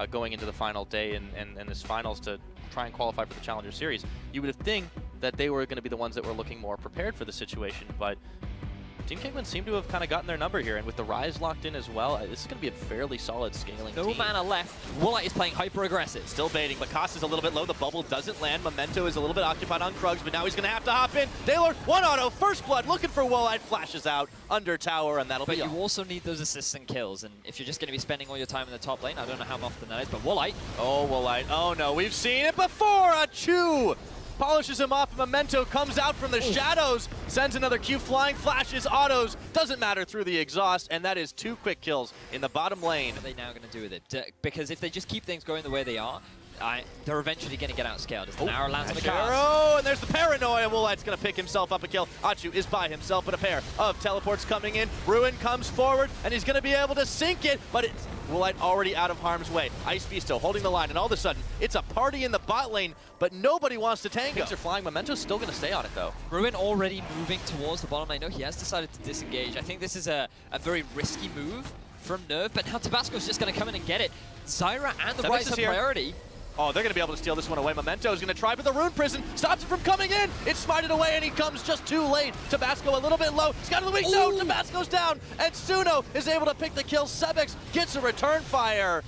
going into the final day and this finals to try and qualify for the Challenger Series. You would think that they were going to be the ones that were looking more prepared for the situation, but Team Kinguin seemed to have kind of gotten their number here, and with the Rise locked in as well, this is going to be a fairly solid scaling team. No mana left. Woolite is playing hyper-aggressive. Still baiting, but Cost is a little bit low. The bubble doesn't land. Memento is a little bit occupied on Krugs, but now he's going to have to hop in. Daylord, one auto, first blood, looking for Woolite, flashes out under tower, and that'll be all. But you also need those assists and kills, and if you're just going to be spending all your time in the top lane, I don't know how often that is, but Woolite. Oh, Woolite. Oh, no, we've seen it before. A Chu polishes him off. Memento comes out from the shadows, sends another Q flying, flashes, autos, doesn't matter through the exhaust, and that is 2 quick kills in the bottom lane. What are they now going to do with it? Because if they just keep things going the way they are, they're eventually going to get outscaled. As the arrow lands on the cast. And there's the paranoia. Woolite's going to pick himself up a kill. Achu is by himself, but a pair of teleports coming in. Ruin comes forward, and he's going to be able to sink it, but it's Woolite already out of harm's way. Ice Beast still holding the line, and all of a sudden, it's a party in the bot lane, but nobody wants to tango. Things are flying. Memento's still going to stay on it, though. Ruin already moving towards the bottom lane. No, he has decided to disengage. I think this is a very risky move from Nerv, but now Tabasco's just going to come in and get it. Zyra and the Rise have priority. Oh, they're going to be able to steal this one away. Memento is going to try, but the Rune Prison stops it from coming in. It's smited away, and he comes just too late. Tabasco a little bit low. He's got to the weak. No, Tabasco's down, and Suno is able to pick the kill. Sebex gets a return fire,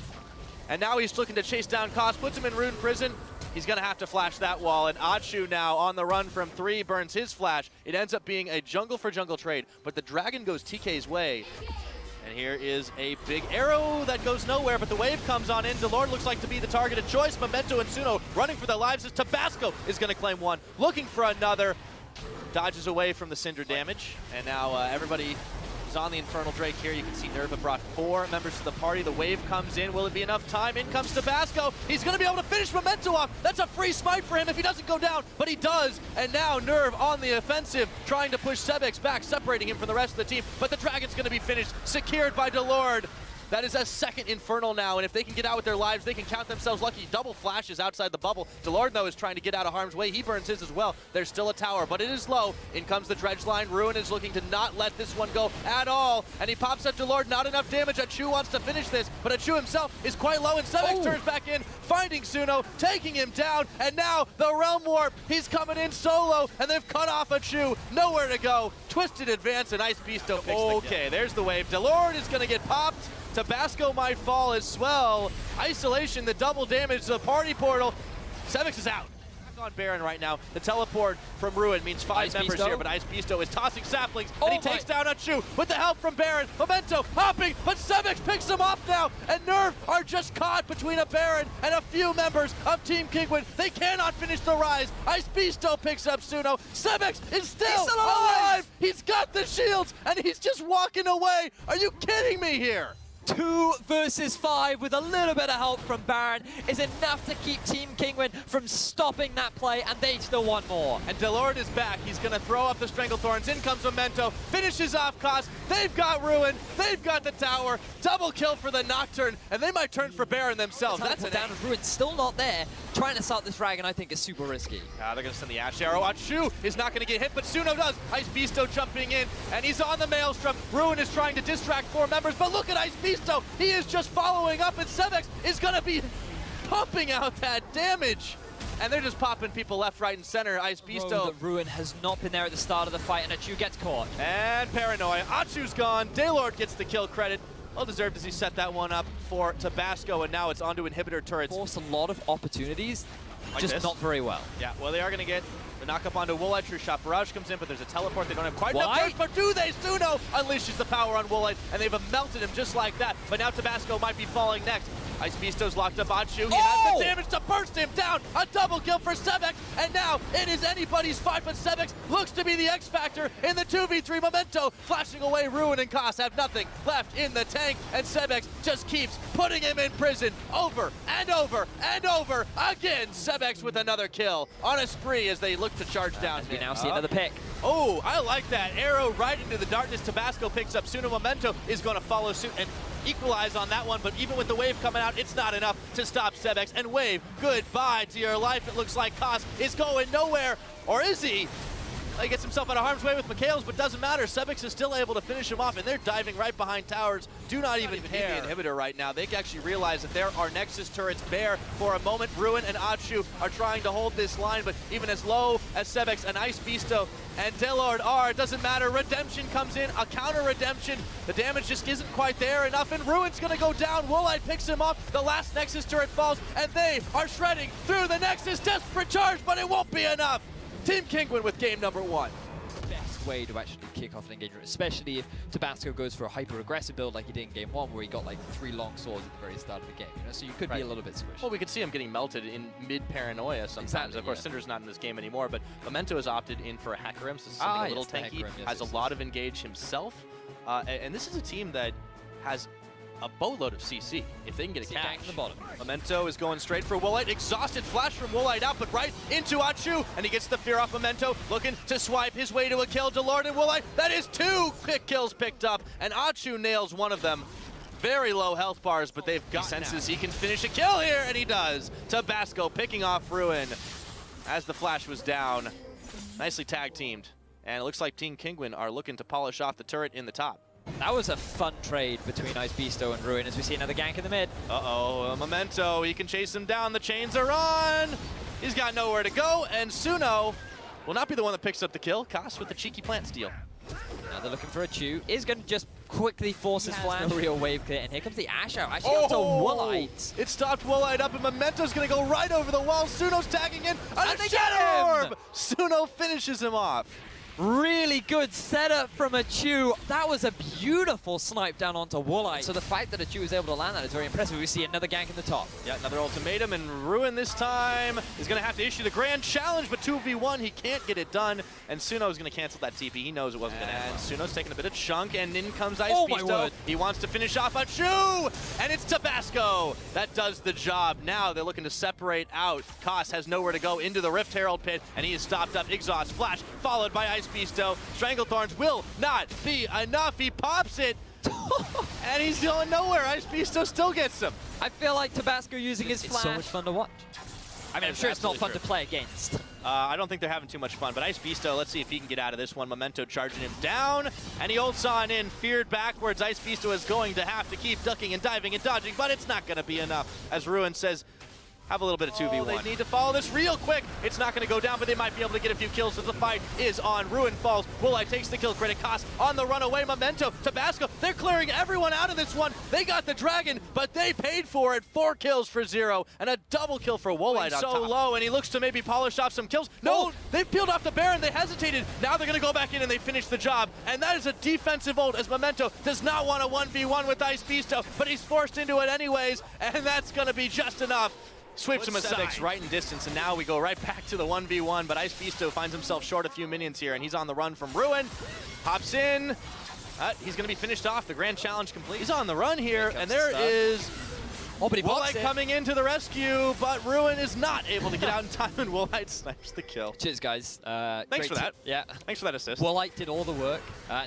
and now he's looking to chase down Koss, puts him in Rune Prison. He's going to have to flash that wall, and Achu now on the run from 3 burns his flash. It ends up being a jungle for jungle trade, but the Dragon goes TK's way. And here is a big arrow that goes nowhere, but the wave comes on in. Daylord looks like to be the targeted choice. Memento and Suno running for their lives as Tabasco is going to claim one. Looking for another. Dodges away from the Cinder damage. And now everybody is on the Infernal Drake here. You can see Nerv have brought 4 members to the party. The wave comes in. Will it be enough time? In comes Tabasco. He's going to be able to finish Memento off. That's a free smite for him if he doesn't go down, but he does. And now Nerv on the offensive, trying to push Sebex back, separating him from the rest of the team. But the Dragon's going to be finished, secured by Daylord. That is a second Infernal now, and if they can get out with their lives, they can count themselves lucky. Double flashes outside the bubble. Daylord, though, is trying to get out of harm's way. He burns his as well. There's still a tower, but it is low. In comes the dredge line. Ruin is looking to not let this one go at all, and he pops up Daylord. Not enough damage. Achu wants to finish this, but Achu himself is quite low, and Sebex turns back in, finding Suno, taking him down, and now the Realm Warp. He's coming in solo, and they've cut off Achu. Nowhere to go. Twisted advance, and Ice Beasto picks the kill. Okay, there's the wave. Daylord is going to get popped. Tabasco might fall as well. Isolation, the double damage to the party portal. Sebex is out. On Baron right now. The teleport from Ruin means 5 members here, but Ice Beasto is tossing saplings, and he takes down Achu with the help from Baron. Memento hopping, but Sebex picks him off now, and Nerv are just caught between a Baron and a few members of Team Kinguin. They cannot finish the Rise. Ice Beasto picks up Suno. Sebex is still alive! He's got the shields, and he's just walking away. Are you kidding me here? 2 versus 5 with a little bit of help from Baron is enough to keep Team Kinguin from stopping that play, and they still want more. And Daylord is back. He's going to throw up the Stranglethorns. In comes Memento, finishes off Koss. They've got Ruin, they've got the tower. Double kill for the Nocturne, and they might turn for Baron themselves. That's a down. Ruin's still not there. Trying to start this Dragon, I think, is super risky. They're going to send the Ash Arrow. Achu is not going to get hit, but Suno does. Ice Beasto jumping in, and he's on the Maelstrom. Ruin is trying to distract 4 members, but look at Ice Beasto. He is just following up, and Sebex is going to be pumping out that damage. And they're just popping people left, right, and center. Ice Beasto. Ruin has not been there at the start of the fight, and Achu gets caught. And Paranoia. Achu's gone. Daylord gets the kill credit. Well deserved as he set that one up for Tabasco, and now it's onto inhibitor turrets. Forced a lot of opportunities, like just not very well. Yeah, well, they are going to get the knock up onto Woolite. True Shot Barrage comes in, but there's a teleport. They don't have quite enough burst, but do they? Suno unleashes the power on Woolite, and they've melted him just like that. But now Tabasco might be falling next. Ice Beasto's locked up Achu. He has the damage to burst him down. A double kill for Sebex, and now it is anybody's fight, but Sebex looks to be the X factor in the 2v3. Memento flashing away. Ruin and Koss have nothing left in the tank, and Sebex just keeps putting him in prison over and over and over again. Sebex with another kill on a spree as they look to charge down. As we now see another pick. Oh, I like that. Arrow right into the darkness. Tabasco picks up Suno. Memento is going to follow suit and equalize on that one, but even with the wave coming out, it's not enough to stop Sebex. And wave, goodbye to your life. It looks like Koss is going nowhere, or is he? He gets himself out of harm's way with Mikhails, but doesn't matter. Sebix is still able to finish him off, and they're diving right behind towers. Do not even care. The inhibitor right now. They actually realize that there are Nexus turrets bare for a moment. Ruin and Achu are trying to hold this line, but even as low as Sebix and Ice Beasto and Delord are, it doesn't matter. Redemption comes in, a counter redemption. The damage just isn't quite there enough, and Ruin's gonna go down. Woolite picks him up. The last Nexus turret falls, and they are shredding through the Nexus. Desperate charge, but it won't be enough. Team Kinguin with game number 1. Best way to actually kick off an engagement, especially if Tabasco goes for a hyper-aggressive build like he did in game 1, where he got like 3 long swords at the very start of the game. You know, so you could be a little bit squished. Well, we could see him getting melted in mid-paranoia sometimes. Exactly, of course, Cinder's not in this game anymore, but Memento has opted in for a Hackerim, so something a little tanky. Has a lot of engage himself, and this is a team that has a boatload of CC if they can get a catch. Gang in the bottom. Memento is going straight for Woolite. Exhausted flash from Woolite out, but right into Achu, and he gets the fear off Memento, looking to swipe his way to a kill. Delord and Woolite, that is 2 quick kills picked up, and Achu nails one of them. Very low health bars, but they've got senses he can finish a kill here, and he does. Tabasco picking off Ruin as the flash was down. Nicely tag teamed, and it looks like Team Kinguin are looking to polish off the turret in the top. That was a fun trade between Ice Beasto and Ruin as we see another gank in the mid. Uh-oh, Memento, he can chase him down. The chains are on. He's got nowhere to go, and Suno will not be the one that picks up the kill. Koss with the cheeky plant steal. Now they're looking for a Chew. Is going to just quickly force his flash. No real wave clear, and here comes the Ash out. Actually onto Woolite. It stopped Woolite up, and Memento's going to go right over the wall. Suno's tagging in. And they a get Shadow him! Orb! Suno finishes him off. Really good setup from a Chew. That was a beautiful snipe down onto Woolite. So the fact that a Chew was able to land that is very impressive. We see another gank in the top. Yeah, another ultimatum, and Ruin this time is going to have to issue the grand challenge, but 2v1, he can't get it done, and Suno's going to cancel that TP. He knows it wasn't going to happen. Suno's taking a bit of chunk, and in comes Ice Beasto. He wants to finish off a Chew, and it's Tabasco that does the job. Now they're looking to separate out. Koss has nowhere to go into the Rift Herald pit, and he is stopped up. Exhaust Flash, followed by Ice Beasto. Stranglethorns will not be enough. He pops it, and he's going nowhere. Ice Beasto still gets him. I feel like Tabasco using his flash. It's so much fun to watch. I mean, I'm sure it's not fun to play against. I don't think they're having too much fun, but Ice Beasto, let's see if he can get out of this one. Memento charging him down, and he ults on in, feared backwards. Ice Beasto is going to have to keep ducking and diving and dodging, but it's not going to be enough. As Ruin says, have a little bit of 2v1. They need to follow this real quick. It's not going to go down, but they might be able to get a few kills as the fight is on. Ruin falls. Woolite takes the kill credit. Koss on the runaway. Memento, Tabasco, they're clearing everyone out of this one. They got the dragon, but they paid for it. 4 kills for 0, and a double kill for Woolite on top. Low, and he looks to maybe polish off some kills. No, they've peeled off the Baron. They hesitated. Now they're going to go back in, and they finish the job. And that is a defensive ult, as Memento does not want a 1v1 with Ice Beasto, but he's forced into it anyways, and that's going to be just enough. Sweeps him aside. Right in distance, and now we go right back to the 1v1, but Ice Beasto finds himself short a few minions here, and he's on the run from Ruin. Hops in. He's going to be finished off. The grand challenge complete. He's on the run here, and there is Woolite coming into the rescue, but Ruin is not able to get out in time, and Woolite snipes the kill. Cheers, guys. Thanks for that. Yeah. Thanks for that assist. Woolite did all the work.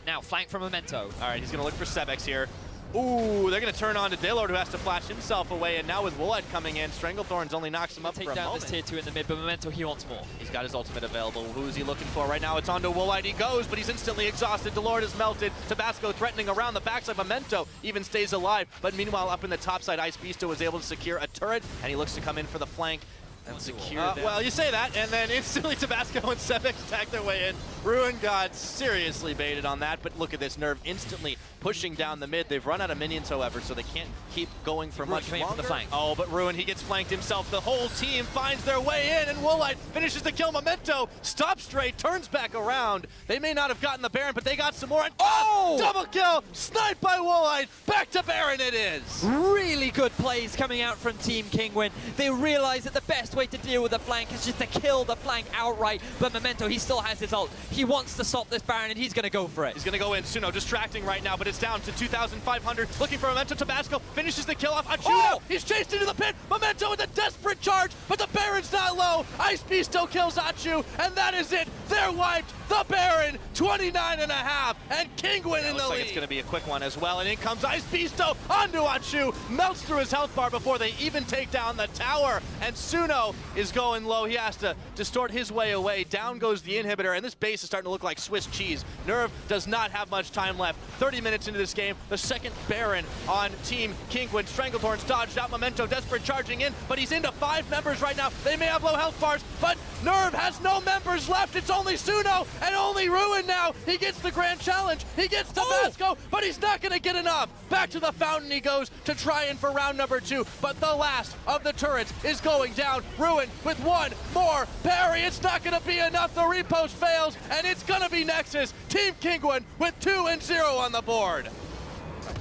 Now, flank from Memento. All right, he's going to look for Sebix here. Ooh, they're going to turn on to Delord, who has to flash himself away, and now with Woolite coming in, Stranglethorns only knocks him up for a moment. Take down this tier 2 in the mid, but Memento, he wants more. He's got his ultimate available. Who is he looking for right now? It's on to Woolite. He goes, but he's instantly exhausted. Delord is melted. Tabasco threatening around the backside. Memento even stays alive, but meanwhile, up in the top side, Ice Beasto was able to secure a turret, and he looks to come in for the flank and secure them. Well, you say that, and then instantly Tabasco and Sebix attack their way in. Ruin got seriously baited on that, but look at this. Nerv instantly pushing down the mid. They've run out of minions, however, so they can't keep going for much longer. From the flank. Oh, but Ruin, he gets flanked himself. The whole team finds their way in, and Woolite finishes the kill. Memento stops straight, turns back around. They may not have gotten the Baron, but they got some more. And double kill! Sniped by Woolite. Back to Baron it is. Really good plays coming out from Team Kinguin. They realize that the best way to deal with the flank is just to kill the flank outright, but Memento, he still has his ult. He wants to stop this Baron, and he's going to go for it. He's going to go in. Suno distracting right now, but it's down to 2,500. Looking for Memento. Tabasco finishes the kill off. Achu, Oh! he's chased into the pit. Memento with a desperate charge, but the Baron's not low. Ice Beasto kills Achu, and that is it. They're wiped. The Baron, 29.5, and Kinguin in the Looks like lead. it's going to be A quick one as well, and in comes Ice Beasto onto Achu, melts through his health bar before they even take down the tower, and Suno is going low. He has to distort his way away. Down goes the inhibitor, and this base is starting to look like Swiss cheese. Nerv does not have much time left. 30 minutes into this game, the second Baron on Team Kinguin. Stranglethorns dodged out. Memento desperate charging in, but he's into 5 members right now. They may have low health bars, but Nerv has no members left. It's only Suno and only Ruin now. He gets the grand challenge. He gets Tabasco, but he's not going to get enough. Back to the fountain he goes to try in for round number 2, but the last of the turrets is going down. Ruin with one more parry. It's not going to be enough. The repost fails, and it's going to be Nexus. Team Kinguin with 2-0 on the board.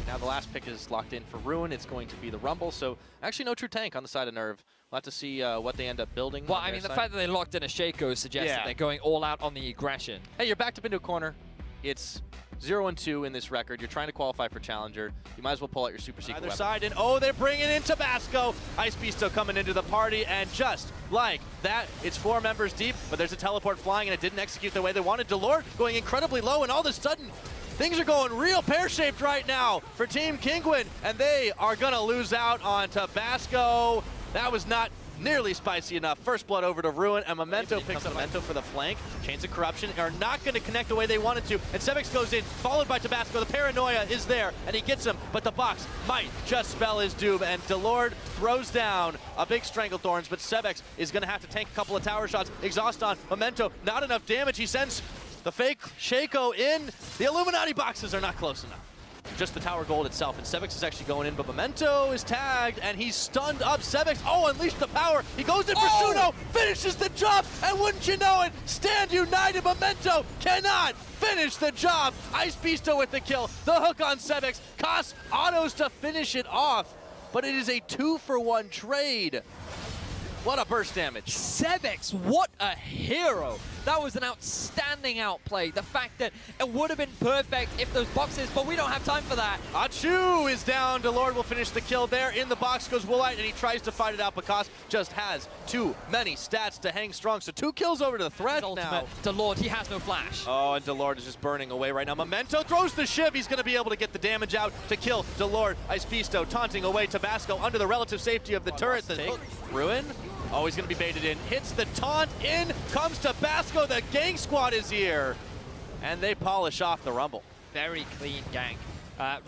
Now the last pick is locked in for Ruin. It's going to be the Rumble, so actually no true tank on the side of Nerv. We'll have to see what they end up building. Well, I mean, the fact that they locked in a Shaco suggests that they're going all out on the aggression. Hey, you're backed up into a corner. It's 0-2 in this record. You're trying to qualify for Challenger. You might as well pull out your super secret Either weapon. side, and oh, they're bringing in Tabasco. Ice Beasto coming into the party, and just like that, it's 4 members deep, but there's a teleport flying, and it didn't execute the way they wanted. Delord going incredibly low, and all of a sudden, things are going real pear-shaped right now for Team Kinguin, and they are going to lose out on Tabasco. That was not nearly spicy enough. First blood over to Ruin, and Memento picks up Memento for the flank. Chains of Corruption are not going to connect the way they wanted to, and Sevix goes in, followed by Tabasco. The paranoia is there, and he gets him, but the box might just spell his doom, and Delord throws down a big Stranglethorns, but Sevix is going to have to tank a couple of tower shots. Exhaust on Memento, not enough damage. He sends the fake Shaco in. The Illuminati boxes are not close enough. Just the tower gold itself, and Sevix is actually going in, but Memento is tagged, and he's stunned up. Sevix, unleash the power. He goes in for Suno, finishes the job, and wouldn't you know it, Stand United. Memento cannot finish the job. Ice Beasto with the kill. The hook on Sevix. Costs autos to finish it off, but it is a 2-for-1 trade. What a burst damage. Sevix, what a hero. That was an outstanding outplay. The fact that it would have been perfect if those boxes, but we don't have time for that. Achu is down. Delord will finish the kill there. In the box goes Woolite, and he tries to fight it out, but Koss just has too many stats to hang strong. So 2 kills over to the threat now. Delord, he has no flash. Oh, and Delord is just burning away right now. Memento throws the shiv. He's going to be able to get the damage out to kill Delord. Ice Beasto taunting away Tabasco under the relative safety of the turret. The hook. Ruin. Oh, he's going to be baited in. Hits the taunt. In comes Tabasco. The gang squad is here. And they polish off the Rumble. Very clean gang.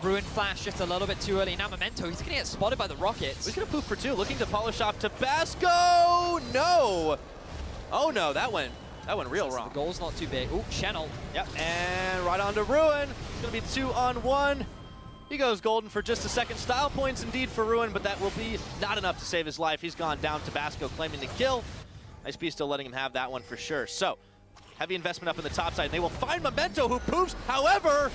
Ruin flash just a little bit too early. Now Memento, he's going to get spotted by the Rockets. He's going to poof for 2. Looking to polish off Tabasco. No. Oh, no. That went real wrong. The goal's not too big. Ooh, Channel. Yep. And right on to Ruin. It's going to be 2-on-1. He goes golden for just a second. Style points indeed for Ruin, but that will be not enough to save his life. He's gone down. Tabasco claiming the kill. Ice Beast still letting him have that one for sure. So, heavy investment up in the top side. And they will find Memento, who poofs. However,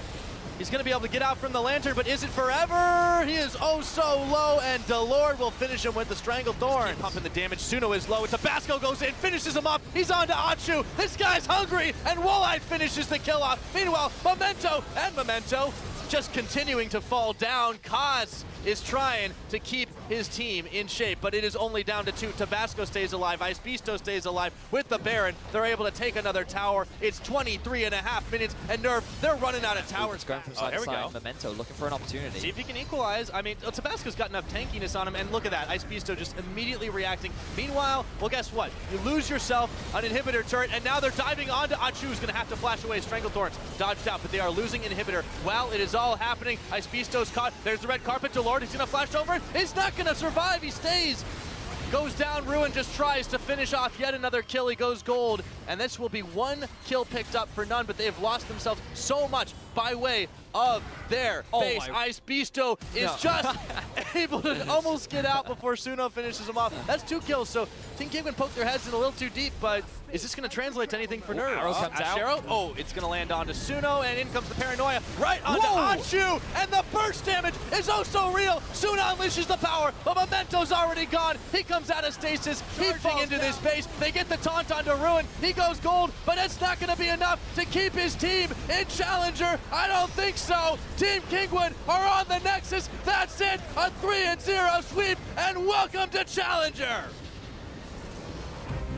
he's going to be able to get out from the lantern, but is it forever? He is oh so low, and Delord will finish him with the Stranglethorn. Pumping the damage. Suno is low. Tabasco goes in, finishes him off. He's on to Achu. This guy's hungry, and Woolite finishes the kill off. Meanwhile, Memento just continuing to fall down. Kaz is trying to keep his team in shape, but it is only down to 2. Tabasco stays alive. Ice Beasto stays alive with the Baron. They're able to take another tower. It's 23.5 minutes, and Nerv, they're running out of towers. Going from side to side. Memento looking for an opportunity. See if he can equalize. I mean, Tabasco's got enough tankiness on him, and look at that. Ice Beasto just immediately reacting. Meanwhile, well, guess what? You lose yourself an inhibitor turret, and now they're diving onto Achu, who's going to have to flash away. Stranglethorns dodged out, but they are losing inhibitor. While it is all happening, Ice Beasto's caught. There's the red carpet. Delord, he's going to flash over it. He's not going to survive. He stays. Goes down. Ruin just tries to finish off yet another kill. He goes gold, and this will be 1 kill picked up for none, but they have lost themselves so much by way of their base. Ice Beasto is just able to almost get out before Suno finishes him off. That's 2 kills, so Team Kinguin poked their heads in a little too deep, but is this going to translate to anything for Nerv? Arrow comes out. Arrow? Oh, it's going to land onto Suno, and in comes the Paranoia right onto Anshu, and the burst damage is oh so real. Suno unleashes the power, but Memento's already gone. He comes out of stasis, heaping into this base. They get the taunt onto Ruin. He goes gold, but it's not going to be enough to keep his team in Challenger. I don't think so. Team Kinguin are on the Nexus. That's it, a 3-0 sweep, and welcome to Challenger.